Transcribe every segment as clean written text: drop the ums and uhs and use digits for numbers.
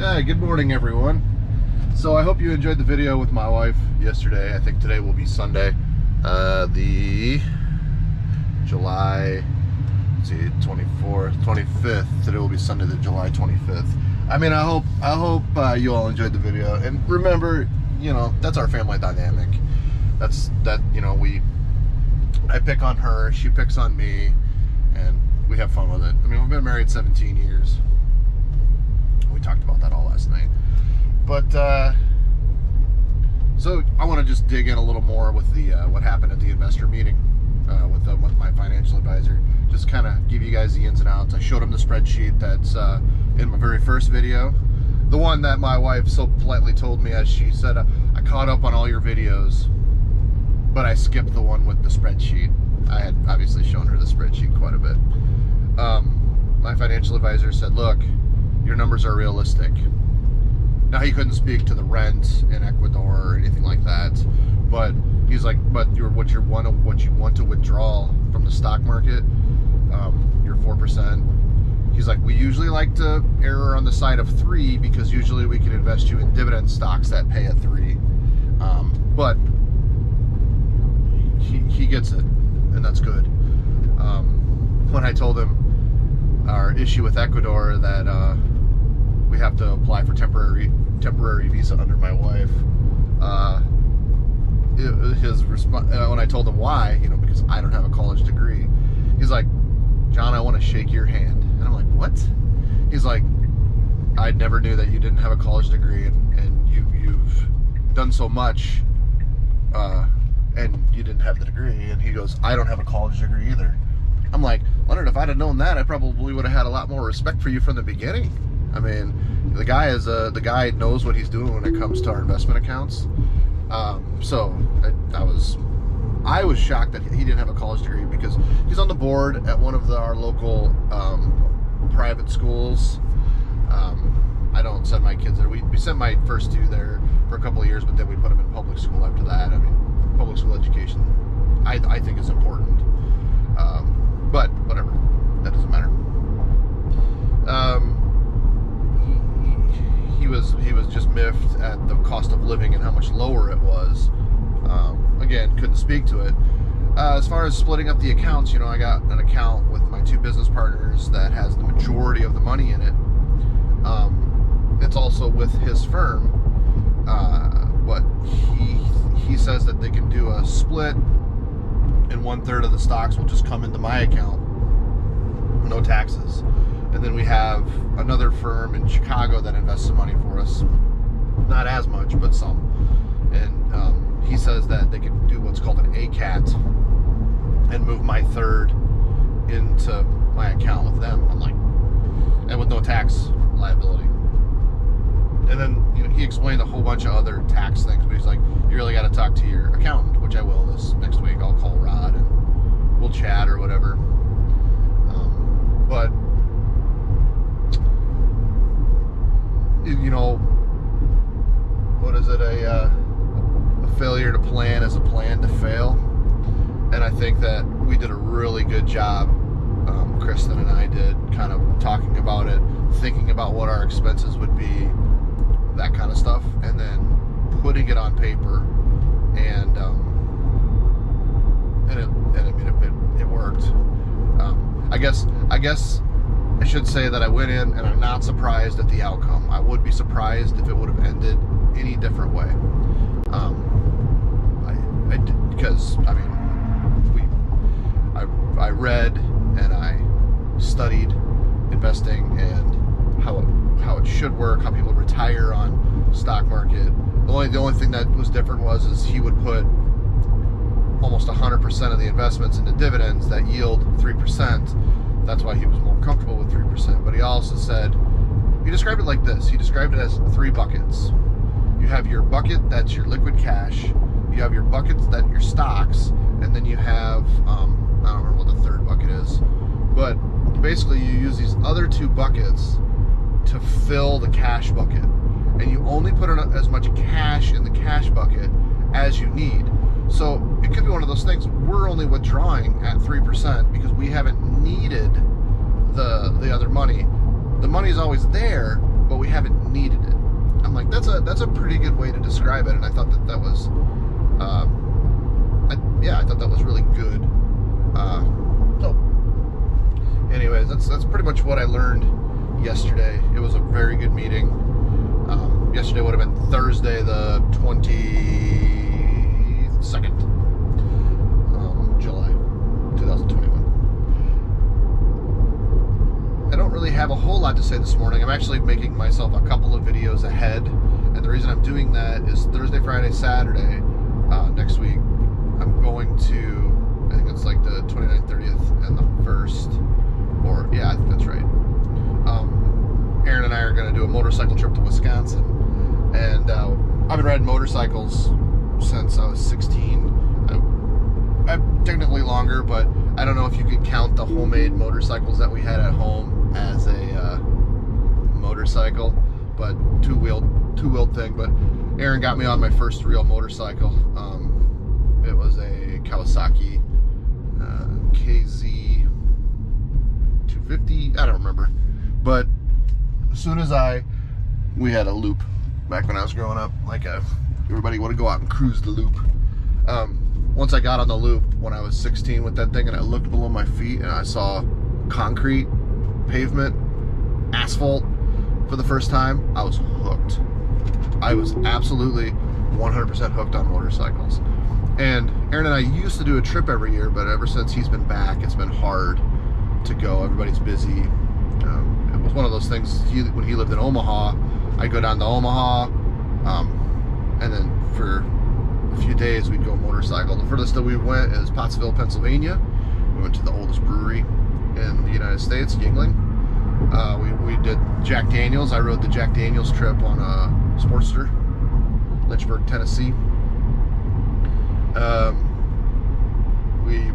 Yeah, good morning everyone. So I hope you enjoyed the video with my wife yesterday. I think today will be Sunday, the July, let's see, 24th, 25th. Today will be Sunday, the July 25th. I mean, I hope you all enjoyed the video. And remember, you know, that's our family dynamic. I pick on her, she picks on me, and we have fun with it. I mean, we've been married 17 years. We talked about that all last night. But so I want to just dig in a little more with the what happened at the investor meeting with my financial advisor. Just kind of give you guys the ins and outs. I showed him the spreadsheet that's in my very first video, the one that my wife so politely told me, as she said, I caught up on all your videos, but I skipped the one with the spreadsheet. I had obviously shown her the spreadsheet quite a bit. My financial advisor said, look, your numbers are realistic. Now, he couldn't speak to the rent in Ecuador or anything like that, but he's like, but what you want to withdraw from the stock market, your 4%. He's like, we usually like to err on the side of 3 because usually we can invest you in dividend stocks that pay at 3. But he gets it, and that's good. When I told him our issue with Ecuador, that we have to apply for temporary visa under my wife, his response, when I told him why, you know, because I don't have a college degree, he's like, John, I want to shake your hand. And I'm like, what? He's like, I never knew that you didn't have a college degree, and you've done so much, and you didn't have the degree. And he goes, I don't have a college degree either. I'm like, Leonard, if I'd have known that, I probably would have had a lot more respect for you from the beginning. I mean, the guy knows what he's doing when it comes to our investment accounts. So I was shocked that he didn't have a college degree, because he's on the board at one of our local private schools. I don't send my kids there. We sent my first 2 there for a couple of years, but then we put them in public school after that. I mean, public school education, I think, is important. But whatever, that doesn't matter. He was just miffed at the cost of living and how much lower it was. Again, couldn't speak to it. As far as splitting up the accounts, you know, I got an account with my 2 business partners that has the majority of the money in it. It's also with his firm, but he says that they can do a split, and 1/3 of the stocks will just come into my account, no taxes. And then we have another firm in Chicago that invests some money for us, not as much, but some. And he says that they can do what's called an ACAT and move my 1/3 into my account with them. I'm like, and with no tax liability. And then, you know, he explained a whole bunch of other tax things, but he's like, you really got to talk to your accountant, which I will this next week. I'll call Rod and we'll chat or whatever. But you know, what is it? A failure to plan is a plan to fail. And I think that we did a really good job. Kristin and I did, kind of talking about it, thinking about what our expenses would be, that kind of stuff, and then putting it on paper, and it worked. I guess I should say that I went in and I'm not surprised at the outcome. I would be surprised if it would have ended any different way. Because I mean, I read and I studied investing and how it should work, how people retire on stock market. The only thing that was different is he would put almost 100% of the investments into dividends that yield 3%. That's why he was more comfortable with 3%. But he also said, he described it like this. He described it as 3 buckets. You have your bucket that's your liquid cash. You have your buckets that your stocks, and then you have I don't remember what the 3rd bucket is, but basically you use these other 2 buckets to fill the cash bucket, and you only put as much cash in the cash bucket as you need. So it could be one of those things. We're only withdrawing at 3% because we haven't needed the other money. The money is always there, but we haven't needed it. I'm like, that's a pretty good way to describe it, and I thought that was, I thought that was really good. So, anyways, that's pretty much what I learned yesterday. It was a very good meeting. Yesterday would have been Thursday, the 22nd, July 2021. I don't really have a whole lot to say this morning. I'm actually making myself a couple of videos ahead, and the reason I'm doing that is Thursday, Friday, Saturday next week, I'm going to, I think it's like the 29th, 30th, and the 1st, or yeah, I think that's right. Aaron and I are going to do a motorcycle trip to Wisconsin, and I've been riding motorcycles since I was 16. I'm technically longer, but I don't know if you could count the homemade motorcycles that we had at home as a motorcycle, but two-wheeled thing. But Aaron got me on my first real motorcycle. It was a Kawasaki KZ 250. I don't remember, but as soon as we had a loop back when I was growing up, like everybody would go out and cruise the loop. Once I got on the loop when I was 16 with that thing, and I looked below my feet and I saw concrete, pavement, asphalt for the first time, I was hooked. I was absolutely 100% hooked on motorcycles. And Aaron and I used to do a trip every year, but ever since he's been back, it's been hard to go. Everybody's busy. It was one of those things, when he lived in Omaha, I'd go down to Omaha, and then for a few days we'd go motorcycle. The furthest that we went is Pottsville, Pennsylvania. We went to the oldest brewery in the United States, Yuengling. We did Jack Daniels. I rode the Jack Daniels trip on a Sportster, Lynchburg, Tennessee. We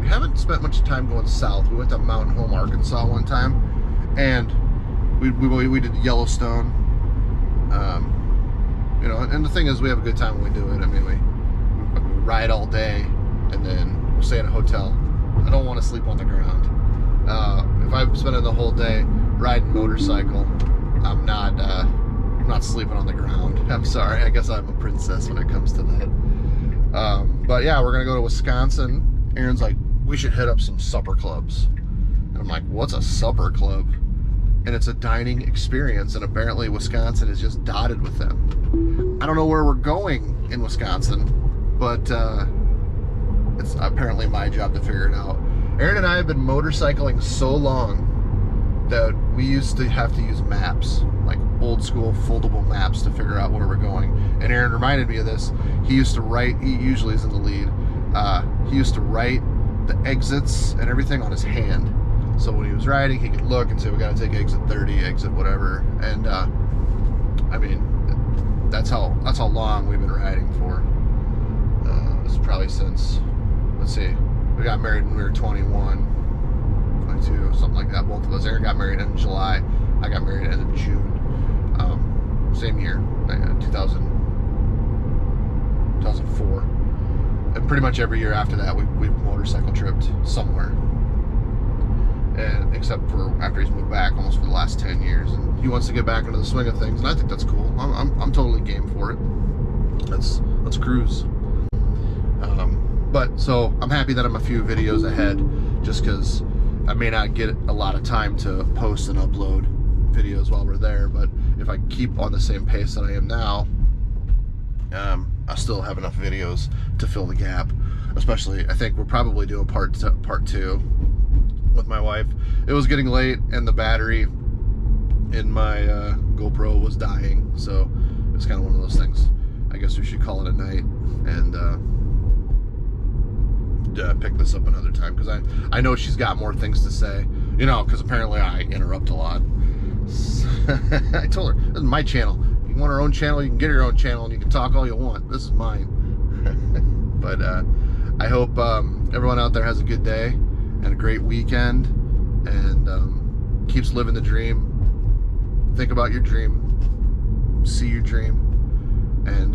haven't spent much time going south. We went to Mountain Home, Arkansas one time, and we did Yellowstone. You know, and the thing is, we have a good time when we do it. I mean, we ride all day, and then we'll stay in a hotel. I don't want to sleep on the ground. If I'm spending the whole day riding motorcycle, I'm not sleeping on the ground. I'm sorry. I guess I'm a princess when it comes to that. But yeah, we're gonna go to Wisconsin. Aaron's like, we should hit up some supper clubs. And I'm like, what's a supper club? And it's a dining experience, and apparently Wisconsin is just dotted with them. I don't know where we're going in Wisconsin, but it's apparently my job to figure it out. Aaron and I have been motorcycling so long that we used to have to use maps, like old school foldable maps, to figure out where we're going. And Aaron reminded me of this. He used to write, he usually is in the lead, he used to write the exits and everything on his hand. So when he was riding, he could look and say, we gotta take exit 30, exit whatever. And I mean, that's how long we've been riding for. This is probably since, let's see, we got married when we were 21, 22, something like that, both of us. Aaron got married in July, I got married in June. Same year, 2004. And pretty much every year after that, we've motorcycle tripped somewhere. And except for after he's moved back almost for the last 10 years, and he wants to get back into the swing of things, and I think that's cool. I'm totally game for it. Let's cruise. But so I'm happy that I'm a few videos ahead, just because I may not get a lot of time to post and upload videos while we're there. But if I keep on the same pace that I am now, I'll still have enough videos to fill the gap. Especially, I think we'll probably do a part two with my wife. It was getting late, and the battery in my GoPro was dying, so it's kind of one of those things. I guess we should call it a night and pick this up another time, because I know she's got more things to say, you know, because apparently I interrupt a lot. I told her, this is my channel. You want our own channel, you can get your own channel, and you can talk all you want. This is mine. But I hope everyone out there has a good day and a great weekend, and keeps living the dream. Think about your dream, see your dream, and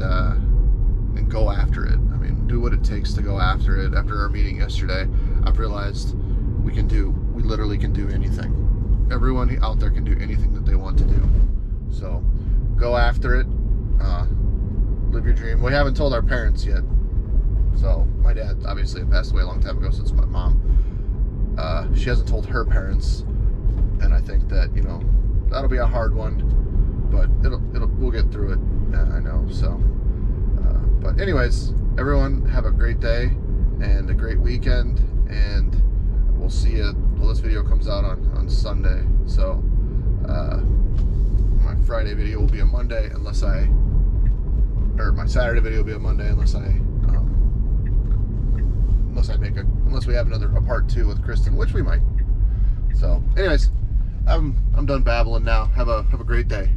go after it. I mean, do what it takes to go after it. After our meeting yesterday, I've realized we literally can do anything. Everyone out there can do anything that they want to do. So after it. Live your dream. We haven't told our parents yet. So my dad obviously had passed away a long time ago, so it's my mom. She hasn't told her parents, and I think that, you know, that'll be a hard one, but we'll get through it. I know. So, but anyways, everyone have a great day and a great weekend, and we'll see you. Well, this video comes out on Sunday, so my Friday video will be a Monday or my Saturday video will be a Monday unless we have a part 2 with Kristin, which we might. So anyways, I'm done babbling now. Have a great day.